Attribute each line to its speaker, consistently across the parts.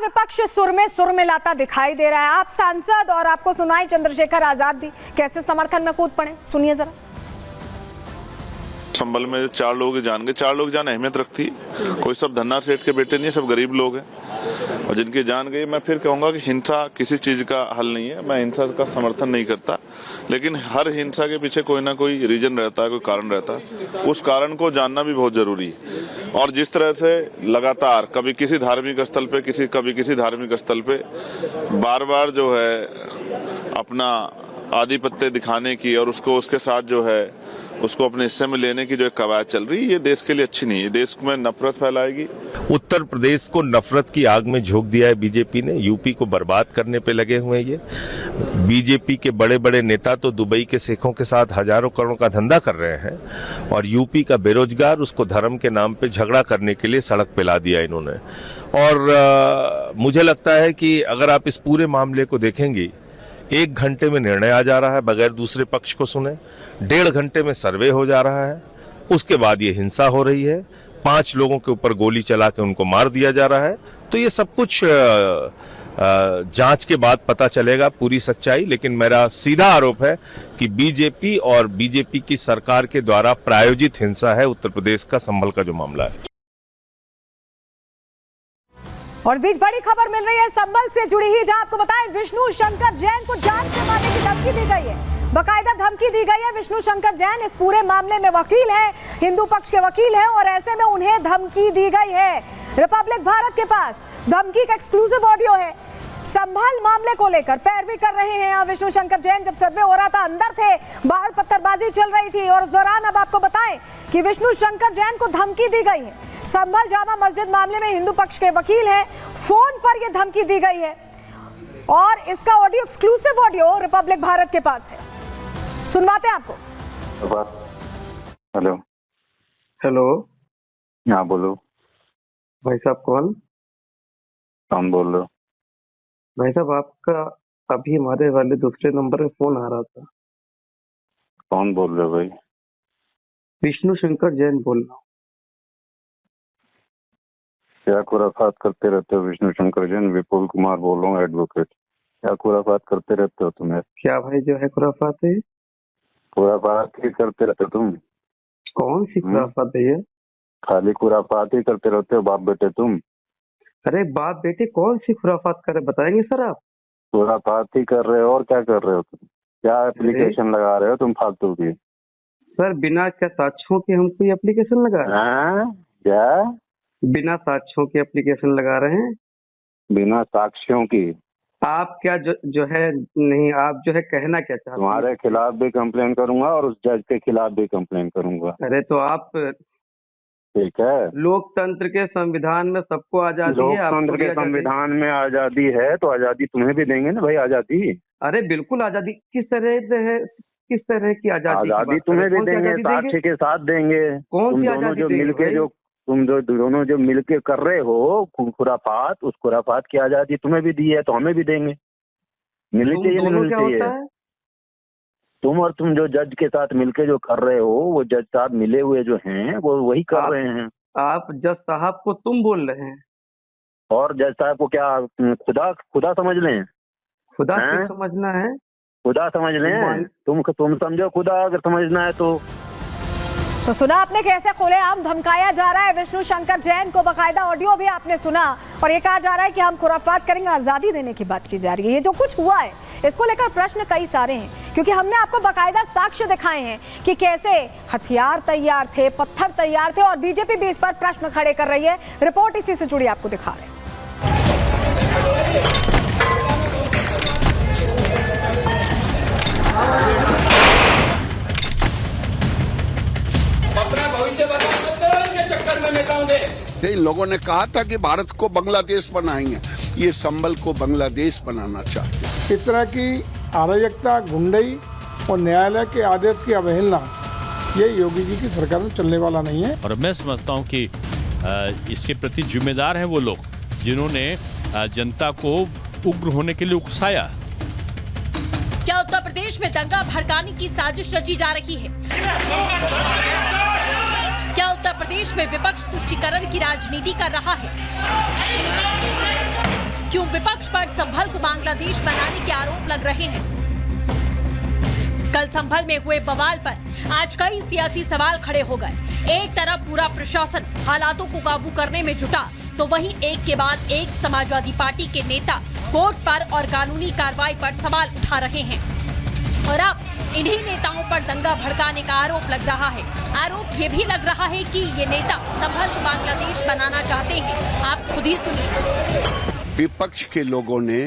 Speaker 1: विपक्ष सुर में लाता दिखाई दे रहा है। आप सांसद और आपको सुनाई चंद्रशेखर आजाद भी कैसे समर्थन में कूद पड़े, सुनिए जरा।
Speaker 2: संभल में 4 लोगों की जान गई। 4 लोग जान अहमियत रखती है। कोई सब धन्ना सेठ के बेटे नहीं है, सब गरीब लोग हैं और जिनकी जान गई। मैं फिर कहूंगा कि हिंसा किसी चीज का हल नहीं है। मैं हिंसा का समर्थन नहीं करता, लेकिन हर हिंसा के पीछे कोई ना कोई रीजन रहता है, कोई कारण रहता है। उस कारण को जानना भी बहुत जरूरी है। और जिस तरह से लगातार कभी किसी धार्मिक स्थल पे कभी किसी धार्मिक स्थल पे बार बार जो है अपना आधिपत्य दिखाने की और उसके साथ जो है उसको अपने हिस्से में लेने की जो एक कवायद चल रही है, ये देश के लिए अच्छी नहीं है। देश में नफरत फैलाएगी।
Speaker 3: उत्तर प्रदेश को नफरत की आग में झोंक दिया है बीजेपी ने। यूपी को बर्बाद करने पे लगे हुए हैं। ये बीजेपी के बड़े बड़े नेता तो दुबई के शेखों के साथ हजारों करोड़ का धंधा कर रहे हैं और यूपी का बेरोजगार उसको धर्म के नाम पे झगड़ा करने के लिए सड़क पे ला दिया इन्होंने। और मुझे लगता है कि अगर आप इस पूरे मामले को देखेंगे, 1 घंटे में निर्णय आ जा रहा है बगैर दूसरे पक्ष को सुने। 1.5 घंटे में सर्वे हो जा रहा है। उसके बाद ये हिंसा हो रही है। 5 लोगों के ऊपर गोली चला के उनको मार दिया जा रहा है। तो ये सब कुछ जांच के बाद पता चलेगा पूरी सच्चाई। लेकिन मेरा सीधा आरोप है कि बीजेपी और बीजेपी की सरकार के द्वारा प्रायोजित हिंसा है उत्तर प्रदेश का संभल का जो मामला है।
Speaker 1: और इस बीच बड़ी खबर मिल रही है संभल से जुड़ी ही, जहां आपको बताएं विष्णु शंकर जैन को जान से मारने की धमकी दी गई है। बकायदा धमकी दी गई है। विष्णु शंकर जैन इस पूरे मामले में वकील है, हिंदू पक्ष के वकील हैं और ऐसे में उन्हें धमकी दी गई है। रिपब्लिक भारत के पास धमकी का एक्सक्लूसिव ऑडियो है। संभल मामले को लेकर पैरवी कर रहे हैं यहाँ विष्णु शंकर जैन। जब सर्वे हो रहा था अंदर थे, बाहर पत्थरबाजी चल रही थी और उस दौरान अब आपको बताएं कि विष्णु शंकर जैन को धमकी दी गई है। संभल जामा मस्जिद मामले में हिंदू पक्ष के वकील हैं, फोन पर यह धमकी दी गई है और इसका audio exclusive audio Republic Bharat के पास है। सुनवाते हैं आपको।
Speaker 4: हेलो
Speaker 5: हेलो,
Speaker 4: हाँ बोलो।
Speaker 5: भाई साहब
Speaker 4: कौन बोल रहे हो?
Speaker 5: भाई साहब आपका अभी हमारे वाले दूसरे नंबर पे फोन आ रहा था।
Speaker 4: कौन बोल रहे हो भाई?
Speaker 5: विष्णु शंकर जैन बोल रहा हूँ।
Speaker 4: क्या खुराफात करते रहते हो? विष्णु शंकर जैन विपुल कुमार बोल रहा हूँ, एडवोकेट। क्या खुराफात करते रहते हो तुम?
Speaker 5: क्या भाई जो है खुराफात है?
Speaker 4: खुराफात ही करते रहते हो तुम।
Speaker 5: कौन सी खुराफात है ये?
Speaker 4: खाली खुराफात ही करते रहते हो बाप बेटे तुम।
Speaker 5: अरे बाप बेटे कौन सी खुराफात करे, बताएंगे सर आप?
Speaker 4: खुराफात ही कर रहे हो और क्या कर रहे हो तुम? क्या एप्लीकेशन लगा रहे हो तुम फालतू की?
Speaker 5: सर बिना क्या साक्ष्यों के हम कोई एप्लीकेशन लगा रहे हैं?
Speaker 4: क्या
Speaker 5: बिना साक्ष्यों के एप्लीकेशन लगा रहे हैं?
Speaker 4: बिना साक्ष्यों की?
Speaker 5: आप क्या जो है नहीं, आप जो है कहना क्या चाहते हैं?
Speaker 4: तुम्हारे खिलाफ भी कंप्लेन करूंगा और उस जज के खिलाफ भी कंप्लेन करूंगा।
Speaker 5: अरे तो आप,
Speaker 4: ठीक है,
Speaker 5: लोकतंत्र के संविधान में सबको आजादी है।
Speaker 4: लोकतंत्र के संविधान में आजादी है तो आजादी तुम्हें भी देंगे ना भाई, आजादी।
Speaker 5: अरे बिल्कुल आजादी। किस तरह की आजादी?
Speaker 4: आजादी तुम्हें भी देंगे, साक्ष्य के साथ देंगे।
Speaker 5: कौन सी आजादी देंगे?
Speaker 4: तुम दोनों जो मिलके कर रहे हो खुराफात, उस खुराफात की आजादी तुम्हें भी दी है तो हमें भी देंगे। मिलनी चाहिए, नहीं मिलनी चाहिए? तुम जो जज के साथ मिलके जो कर रहे हो, वो जज साहब मिले हुए जो हैं वो वही कर रहे हैं।
Speaker 5: आप जज साहब को तुम बोल रहे हैं
Speaker 4: और जज साहब को क्या खुदा समझ लें?
Speaker 5: खुदा क्यों समझना है?
Speaker 4: खुदा समझ लें? तुम समझो खुदा अगर समझना है तो
Speaker 1: सुना आपने कैसे खुलेआम धमकाया जा रहा है विष्णु शंकर जैन को। बकायदा ऑडियो भी आपने सुना और ये कहा जा रहा है कि हम खुराफात करेंगे, आजादी देने की बात की जा रही है। ये जो कुछ हुआ है इसको लेकर प्रश्न कई सारे हैं, क्योंकि हमने आपको बकायदा साक्ष्य दिखाए हैं कि कैसे हथियार तैयार थे, पत्थर तैयार थे और बीजेपी भी इस पर प्रश्न खड़े कर रही है। रिपोर्ट इसी से जुड़ी आपको दिखा रहे हैं।
Speaker 6: इन लोगों ने कहा था कि भारत को बांग्लादेश बनाएंगे, ये संभल को बांग्लादेश बनाना चाहते हैं।
Speaker 7: इस तरह की अराजकता, गुंडई और न्यायालय के आदेश की अवहेलना, ये योगी जी की सरकार में चलने वाला नहीं है।
Speaker 8: और मैं समझता हूँ कि इसके प्रति जिम्मेदार हैं वो लोग जिन्होंने जनता को उग्र होने के लिए उकसाया।
Speaker 9: क्या उत्तर प्रदेश में दंगा भड़काने की साजिश रची जा रही है? क्या उत्तर प्रदेश में विपक्ष तुष्टीकरण की राजनीति कर रहा है? विपक्ष पर संभल को बांग्लादेश बनाने के आरोप लग रहे हैं। कल संभल में हुए बवाल पर आज कई सियासी सवाल खड़े हो गए। एक तरफ पूरा प्रशासन हालातों को काबू करने में जुटा, तो वहीं एक के बाद एक समाजवादी पार्टी के नेता कोर्ट पर और कानूनी कार्रवाई पर सवाल उठा रहे हैं। और अब इन्हीं नेताओं पर दंगा भड़काने का आरोप लग रहा है। आरोप ये भी लग रहा है कि ये नेता संभल को बांग्लादेश बनाना चाहते हैं। आप खुद ही सुनिए।
Speaker 6: विपक्ष के लोगों ने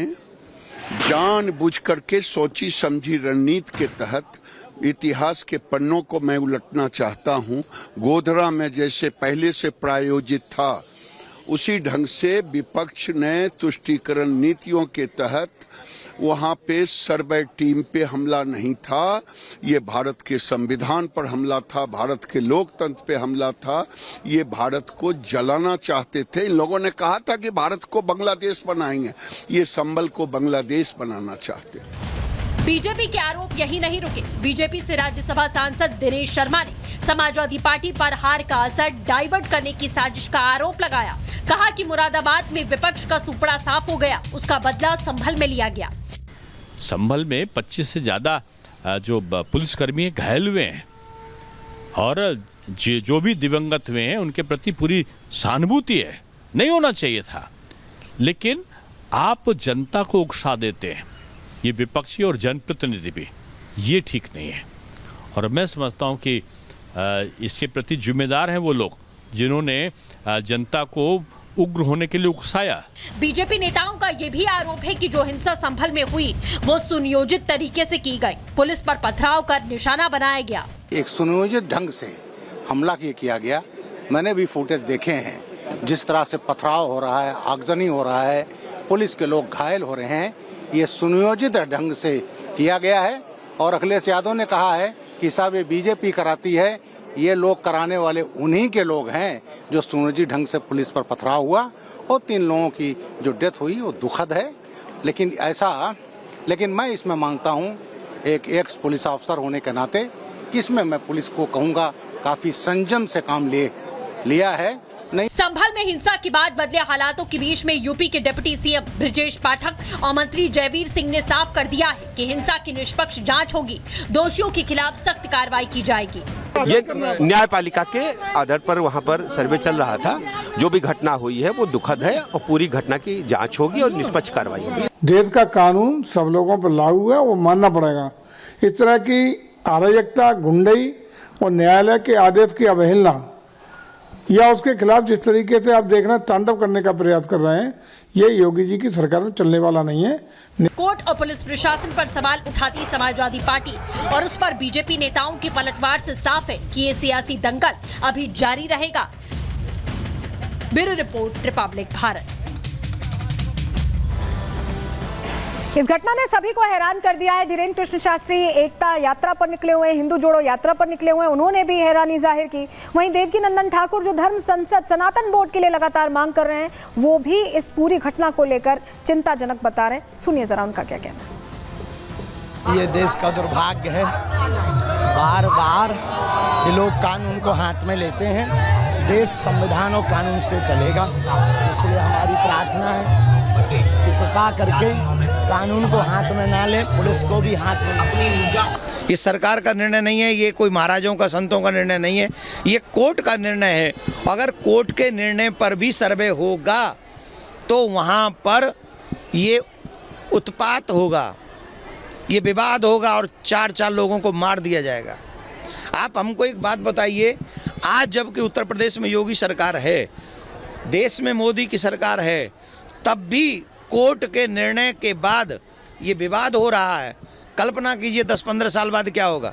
Speaker 6: जानबूझकर के सोची समझी रणनीति के तहत इतिहास के पन्नों को मैं उलटना चाहता हूं। गोधरा में जैसे पहले से प्रायोजित था, उसी ढंग से विपक्ष ने तुष्टीकरण नीतियों के तहत वहां पे सर्वे टीम पे हमला नहीं था, ये भारत के संविधान पर हमला था, भारत के लोकतंत्र पे हमला था। ये भारत को जलाना चाहते थे। इन लोगों ने कहा था कि भारत को बांग्लादेश बनाएंगे, ये संभल को बांग्लादेश बनाना चाहते थे।
Speaker 9: बीजेपी के आरोप यही नहीं रुके। बीजेपी से राज्यसभा सांसद दिनेश शर्मा ने समाजवादी पार्टी पर हार का असर डाइवर्ट करने की साजिश का आरोप लगाया। कहा कि मुरादाबाद में विपक्ष का सुपड़ा साफ हो गया, उसका बदला संभल में लिया गया।
Speaker 8: संभल में 25 से ज्यादा जो पुलिसकर्मी घायल हुए हैं और जो भी दिवंगत हुए हैं उनके प्रति पूरी सहानुभूति है। नहीं होना चाहिए था, लेकिन आप जनता को उकसा देते हैं, ये विपक्षी और जनप्रतिनिधि भी, ये ठीक नहीं है। और मैं समझता हूं कि इसके प्रति जिम्मेदार हैं वो लोग जिन्होंने जनता को उग्र होने के लिए उकसाया।
Speaker 9: बीजेपी नेताओं का ये भी आरोप है कि जो हिंसा संभल में हुई वो सुनियोजित तरीके से की गई। पुलिस पर पथराव कर निशाना बनाया गया।
Speaker 10: एक सुनियोजित ढंग से हमला किया गया। मैंने भी फुटेज देखे हैं, जिस तरह से पथराव हो रहा है, आगजनी हो रहा है, पुलिस के लोग घायल हो रहे हैं। ये सुनियोजित ढंग से किया गया है। और अखिलेश यादव ने कहा है कि साहब ये बीजेपी कराती है, ये लोग कराने वाले उन्हीं के लोग हैं जो सुनियोजित ढंग से पुलिस पर पथराव हुआ और 3 लोगों की जो डेथ हुई वो दुखद है। लेकिन मैं इसमें मांगता हूँ एक एक्स पुलिस अफसर होने के नाते कि इसमें मैं पुलिस को कहूँगा काफी संयम से काम लिया है। नहीं।
Speaker 9: संभल में हिंसा के बाद बदले हालातों के बीच में यूपी के डिप्टी सीएम ब्रजेश पाठक और मंत्री जयवीर सिंह ने साफ कर दिया है कि हिंसा की निष्पक्ष जांच होगी, दोषियों के खिलाफ सख्त कार्रवाई की जाएगी।
Speaker 11: ये न्यायपालिका के आधार पर वहाँ पर सर्वे चल रहा था। जो भी घटना हुई है वो दुखद है और पूरी घटना की जांच होगी और निष्पक्ष कार्रवाई होगी।
Speaker 7: देश का कानून सब लोगों पर लागू है, वो मानना पड़ेगा। इस तरह की अराजकता, गुंडई और न्यायालय के आदेश की अवहेलना या उसके खिलाफ जिस तरीके से आप देख रहे हैं तांडव करने का प्रयास कर रहे हैं, ये योगी जी की सरकार में चलने वाला नहीं है।
Speaker 9: कोर्ट और पुलिस प्रशासन पर सवाल उठाती समाजवादी पार्टी और उस पर बीजेपी नेताओं के पलटवार से साफ है कि ये सियासी दंगल अभी जारी रहेगा। Bureau report, Republic Bharat.
Speaker 1: इस घटना ने सभी को हैरान कर दिया है। धीरेन्द्र कृष्ण शास्त्री एकता यात्रा पर निकले हुए, हिंदू जोड़ो यात्रा पर निकले हुए, उन्होंने भी हैरानी जाहिर की। वहीं देवकी नंदन ठाकुर जो धर्म संसद सनातन बोर्ड के लिए लगातार मांग कर रहे हैं, वो भी इस पूरी घटना को लेकर चिंताजनक बता रहे हैं। सुनिए जरा उनका क्या कहना है।
Speaker 12: ये देश का दुर्भाग्य है, बार बार ये लोग कानून को हाथ में लेते हैं। देश संविधान और कानून से चलेगा, इसलिए हमारी प्रार्थना है कि कृपा करके कानून को हाथ में ना ले, पुलिस को भी हाथ में।
Speaker 13: ये सरकार का निर्णय नहीं है, ये कोई महाराजों का, संतों का निर्णय नहीं है, ये कोर्ट का निर्णय है। अगर कोर्ट के निर्णय पर भी सर्वे होगा तो वहाँ पर ये उत्पात होगा, ये विवाद होगा और 4 लोगों को मार दिया जाएगा। आप हमको एक बात बताइए, आज जबकि उत्तर प्रदेश में योगी सरकार है, देश में मोदी की सरकार है, तब भी कोर्ट के निर्णय के बाद ये विवाद हो रहा है। कल्पना कीजिए 10-15 साल बाद क्या होगा।